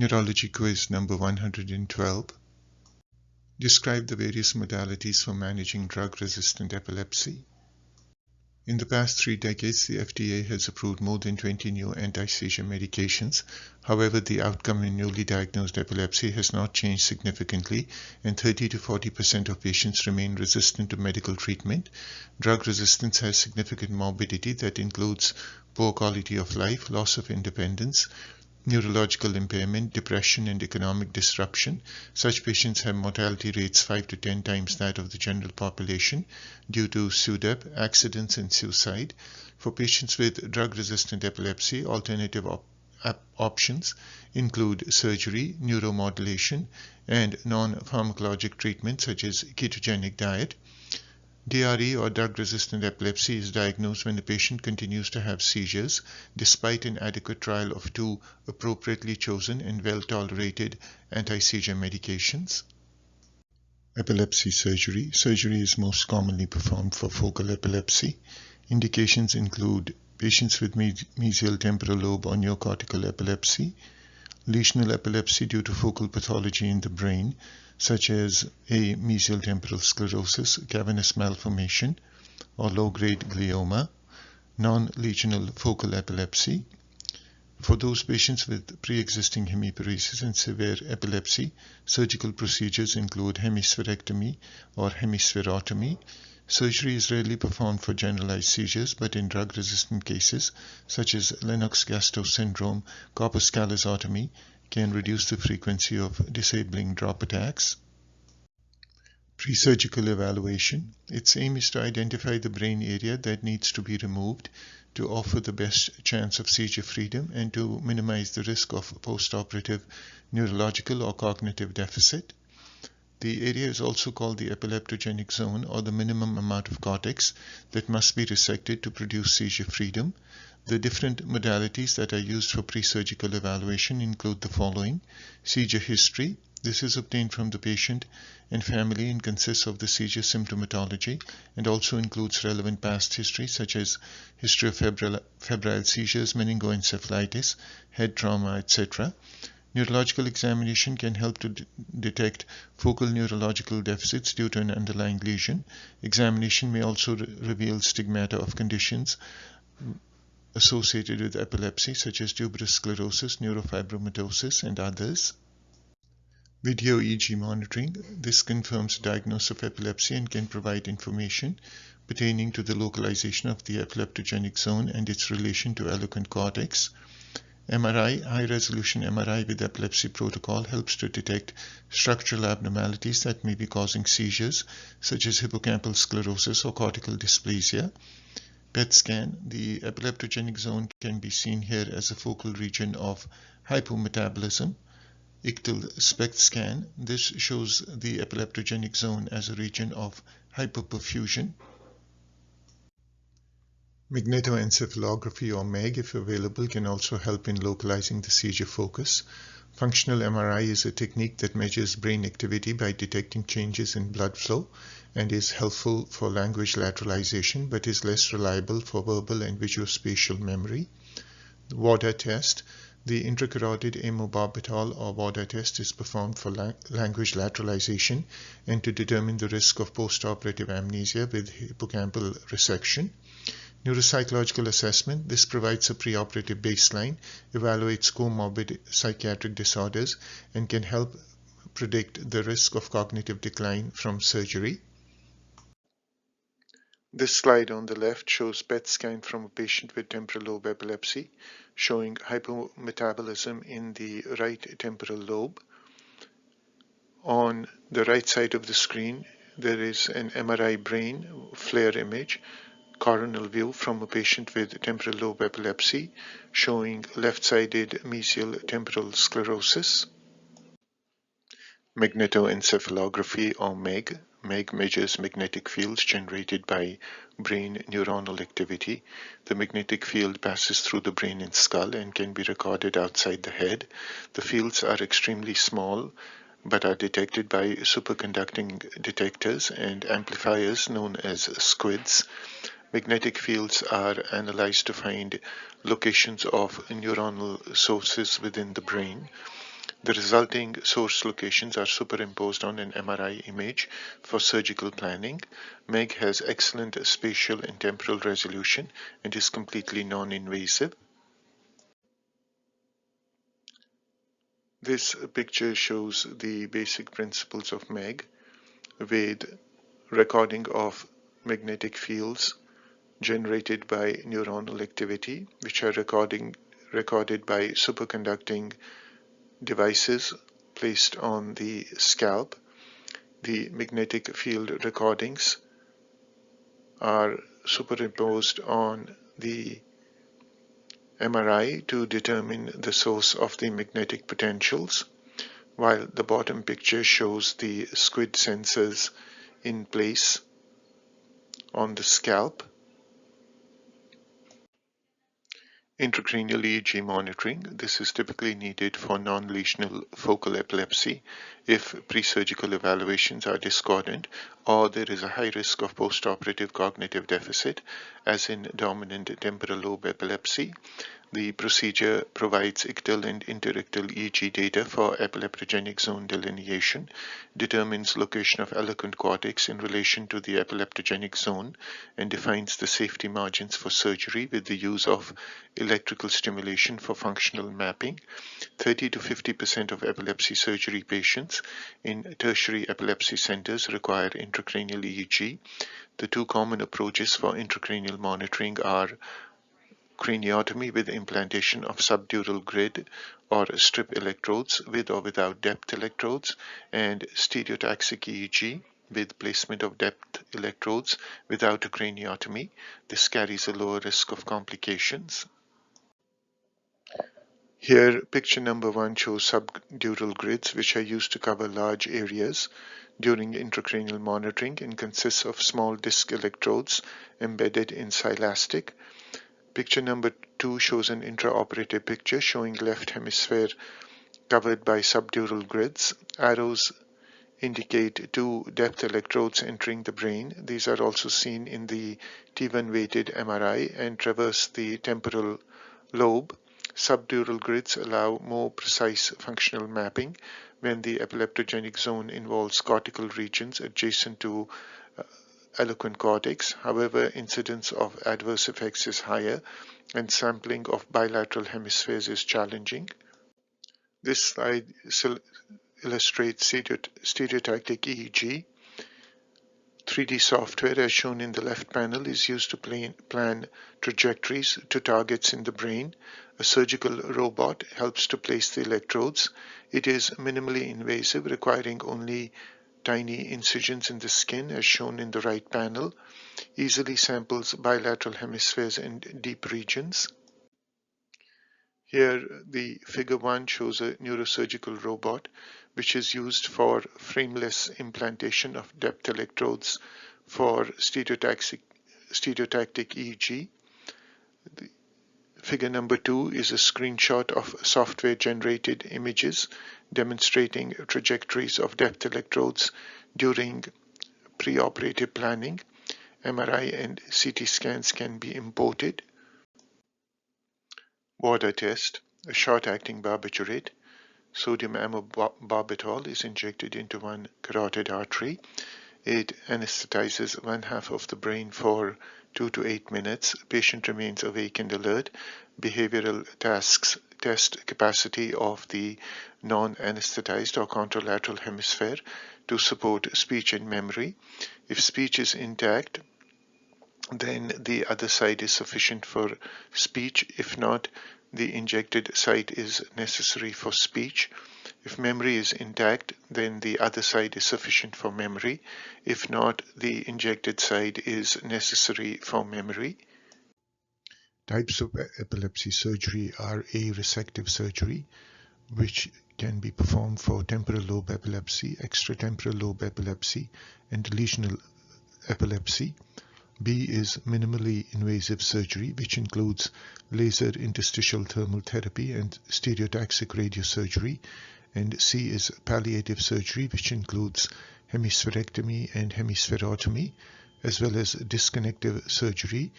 Neurology Quiz number 112. Describe the various modalities for managing drug-resistant epilepsy. In the past 3 decades, the FDA has approved more than 20 new anti-seizure medications. However, the outcome in newly diagnosed epilepsy has not changed significantly, and 30 to 40% of patients remain resistant to medical treatment. Drug resistance has significant morbidity that includes poor quality of life, loss of independence, neurological impairment, depression, and economic disruption. Such patients have mortality rates 5 to 10 times that of the general population due to SUDEP, accidents, and suicide. For patients with drug-resistant epilepsy, alternative options include surgery, neuromodulation, and non-pharmacologic treatment such as ketogenic diet. DRE or drug-resistant epilepsy is diagnosed when the patient continues to have seizures despite an adequate trial of 2 appropriately chosen and well-tolerated anti-seizure medications. Epilepsy surgery. Surgery is most commonly performed for focal epilepsy. Indications include patients with mesial temporal lobe or neocortical epilepsy, lesional epilepsy due to focal pathology in the brain, such as a mesial temporal sclerosis, cavernous malformation, or low-grade glioma, non-lesional focal epilepsy. For those patients with pre-existing hemiparesis and severe epilepsy, surgical procedures include hemispherectomy or hemispherotomy. Surgery is rarely performed for generalized seizures, but in drug-resistant cases, such as Lennox-Gastaut syndrome, corpus callosotomy can reduce the frequency of disabling drop attacks. Pre-surgical evaluation. Its aim is to identify the brain area that needs to be removed to offer the best chance of seizure freedom and to minimize the risk of post-operative neurological or cognitive deficit. The area is also called the epileptogenic zone, or the minimum amount of cortex that must be resected to produce seizure freedom. The different modalities that are used for pre-surgical evaluation include the following: seizure history. This is obtained from the patient and family and consists of the seizure symptomatology and also includes relevant past history such as history of febrile seizures, meningoencephalitis, head trauma, etc. Neurological examination can help to detect focal neurological deficits due to an underlying lesion. Examination may also reveal stigmata of conditions associated with epilepsy such as tuberous sclerosis, neurofibromatosis, and others. Video EEG monitoring. This confirms diagnosis of epilepsy and can provide information pertaining to the localization of the epileptogenic zone and its relation to eloquent cortex. MRI, high-resolution MRI with epilepsy protocol, helps to detect structural abnormalities that may be causing seizures, such as hippocampal sclerosis or cortical dysplasia. PET scan. The epileptogenic zone can be seen here as a focal region of hypometabolism. Ictal SPECT scan. This shows the epileptogenic zone as a region of hypoperfusion. Magnetoencephalography, or MEG, if available, can also help in localizing the seizure focus. Functional MRI is a technique that measures brain activity by detecting changes in blood flow and is helpful for language lateralization but is less reliable for verbal and visuospatial memory. The WADA test. The intracarotid amobarbital or WADA test is performed for language lateralization and to determine the risk of postoperative amnesia with hippocampal resection. Neuropsychological assessment. This provides a preoperative baseline, evaluates comorbid psychiatric disorders, and can help predict the risk of cognitive decline from surgery. This slide on the left shows PET scan from a patient with temporal lobe epilepsy, showing hypometabolism in the right temporal lobe. On the right side of the screen, there is an MRI brain FLAIR image, coronal view from a patient with temporal lobe epilepsy, showing left-sided mesial temporal sclerosis. Magnetoencephalography, or MEG. MEG measures magnetic fields generated by brain neuronal activity. The magnetic field passes through the brain and skull and can be recorded outside the head. The fields are extremely small but are detected by superconducting detectors and amplifiers known as squids. Magnetic fields are analyzed to find locations of neuronal sources within the brain. The resulting source locations are superimposed on an MRI image for surgical planning. MEG has excellent spatial and temporal resolution and is completely non-invasive. This picture shows the basic principles of MEG with recording of magnetic fields generated by neuronal activity, which are recorded by superconducting devices placed on the scalp. The magnetic field recordings are superimposed on the MRI to determine the source of the magnetic potentials, while the bottom picture shows the squid sensors in place on the scalp. Intracranial EEG monitoring. This is typically needed for non-lesional focal epilepsy if pre-surgical evaluations are discordant or there is a high risk of postoperative cognitive deficit, as in dominant temporal lobe epilepsy. The procedure provides ictal and interictal EEG data for epileptogenic zone delineation, determines location of eloquent cortex in relation to the epileptogenic zone, and defines the safety margins for surgery with the use of electrical stimulation for functional mapping. 30 to 50% of epilepsy surgery patients in tertiary epilepsy centers require intracranial EEG. The two common approaches for intracranial monitoring are craniotomy with implantation of subdural grid or strip electrodes with or without depth electrodes, and stereotaxic EEG with placement of depth electrodes without a craniotomy. This carries a lower risk of complications. Here, picture number 1 shows subdural grids, which are used to cover large areas during intracranial monitoring and consists of small disc electrodes embedded in silastic. Picture number 2 shows an intraoperative picture showing left hemisphere covered by subdural grids. Arrows indicate 2 depth electrodes entering the brain. These are also seen in the T1 weighted MRI and traverse the temporal lobe. Subdural grids allow more precise functional mapping when the epileptogenic zone involves cortical regions adjacent to eloquent cortex. However, incidence of adverse effects is higher and sampling of bilateral hemispheres is challenging. This slide illustrates stereotactic EEG. 3D software, as shown in the left panel, is used to plan trajectories to targets in the brain. A surgical robot helps to place the electrodes. It is minimally invasive, requiring only tiny incisions in the skin, as shown in the right panel. Easily samples bilateral hemispheres and deep regions. Here, the figure 1 shows a neurosurgical robot, which is used for frameless implantation of depth electrodes for stereotactic EEG. Figure number 2 is a screenshot of software-generated images demonstrating trajectories of depth electrodes during preoperative planning. MRI and CT scans can be imported. Water test. A short-acting barbiturate, sodium amobarbitol, is injected into one carotid artery. It anesthetizes one half of the brain for 2 to 8 minutes. Patient remains awake and alert. Behavioral tasks test capacity of the non-anesthetized or contralateral hemisphere to support speech and memory. If speech is intact, then the other side is sufficient for speech. If not, the injected side is necessary for speech. If memory is intact, then the other side is sufficient for memory. If not, the injected side is necessary for memory. Types of epilepsy surgery are a resective surgery, which can be performed for temporal lobe epilepsy, extratemporal lobe epilepsy, and lesional epilepsy. B is minimally invasive surgery, which includes laser interstitial thermal therapy and stereotaxic radiosurgery. And C is palliative surgery, which includes hemispherectomy and hemispherotomy, as well as disconnective surgery,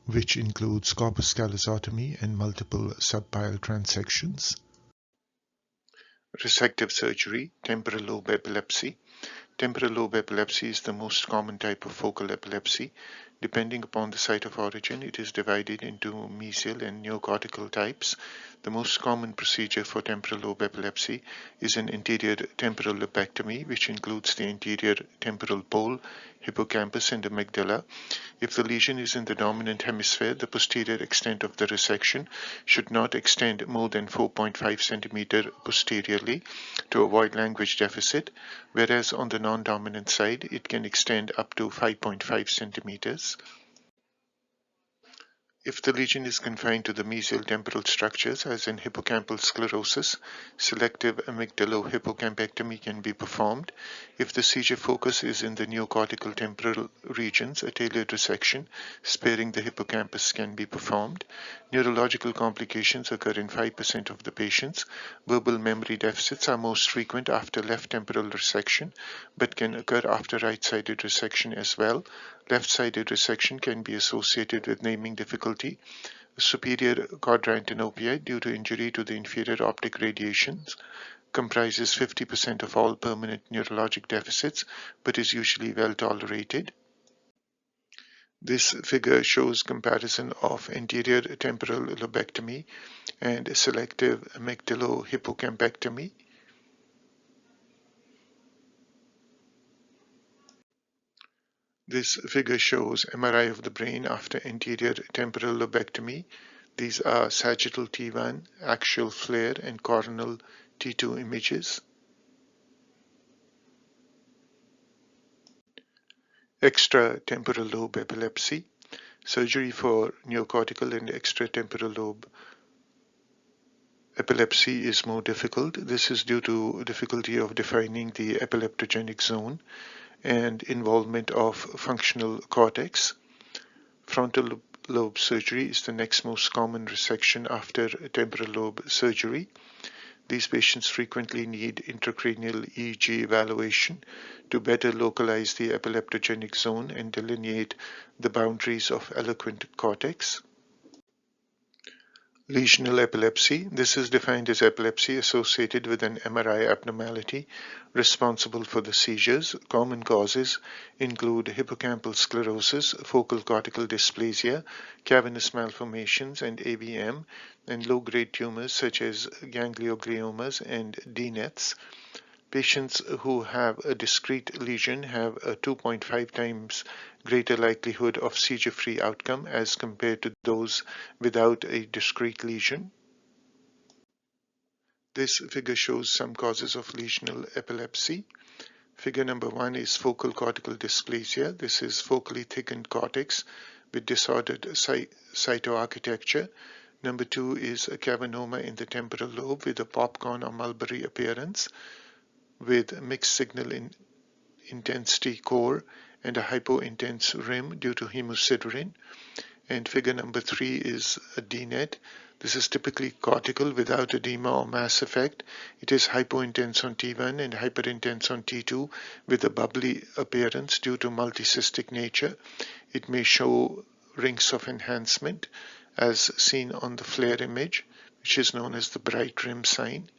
which includes corpus callosotomy and multiple subpial transections. Resective surgery, temporal lobe epilepsy. Temporal lobe epilepsy is the most common type of focal epilepsy. Depending upon the site of origin, it is divided into mesial and neocortical types. The most common procedure for temporal lobe epilepsy is an anterior temporal lobectomy, which includes the anterior temporal pole, hippocampus, and amygdala. If the lesion is in the dominant hemisphere, the posterior extent of the resection should not extend more than 4.5 cm posteriorly to avoid language deficit, whereas on the non-dominant side, it can extend up to 5.5 centimeters. If the lesion is confined to the mesial temporal structures, as in hippocampal sclerosis, selective amygdalo-hippocampectomy can be performed. If the seizure focus is in the neocortical temporal regions, a tailored resection sparing the hippocampus can be performed. Neurological complications occur in 5% of the patients. Verbal memory deficits are most frequent after left temporal resection, but can occur after right-sided resection as well. Left-sided resection can be associated with naming difficulty, superior quadrantenopia due to injury to the inferior optic radiations, comprises 50% of all permanent neurologic deficits, but is usually well tolerated. This figure shows comparison of anterior temporal lobectomy and selective amygdalo-hippocampectomy. This figure shows MRI of the brain after anterior temporal lobectomy. These are sagittal T1, axial flare, and coronal T2 images. Extratemporal lobe epilepsy. Surgery for neocortical and extratemporal lobe epilepsy is more difficult. This is due to difficulty of defining the epileptogenic zone and involvement of functional cortex. Frontal lobe surgery is the next most common resection after temporal lobe surgery. These patients frequently need intracranial EEG evaluation to better localize the epileptogenic zone and delineate the boundaries of eloquent cortex. Lesional epilepsy. This is defined as epilepsy associated with an MRI abnormality responsible for the seizures. Common causes include hippocampal sclerosis, focal cortical dysplasia, cavernous malformations, and AVM, and low-grade tumors such as gangliogliomas and DNETs. Patients who have a discrete lesion have a 2.5 times greater likelihood of seizure-free outcome as compared to those without a discrete lesion. This figure shows some causes of lesional epilepsy. Figure number 1 is focal cortical dysplasia. This is focally thickened cortex with disordered cytoarchitecture. Number 2 is a cavernoma in the temporal lobe with a popcorn or mulberry appearance, with mixed signal intensity core and a hypointense rim due to hemosiderin. And figure number 3 is a DNET. This is typically cortical without edema or mass effect. It is hypointense on T1 and hyperintense on T2 with a bubbly appearance due to multicystic nature. It may show rings of enhancement as seen on the FLAIR image, which is known as the bright rim sign.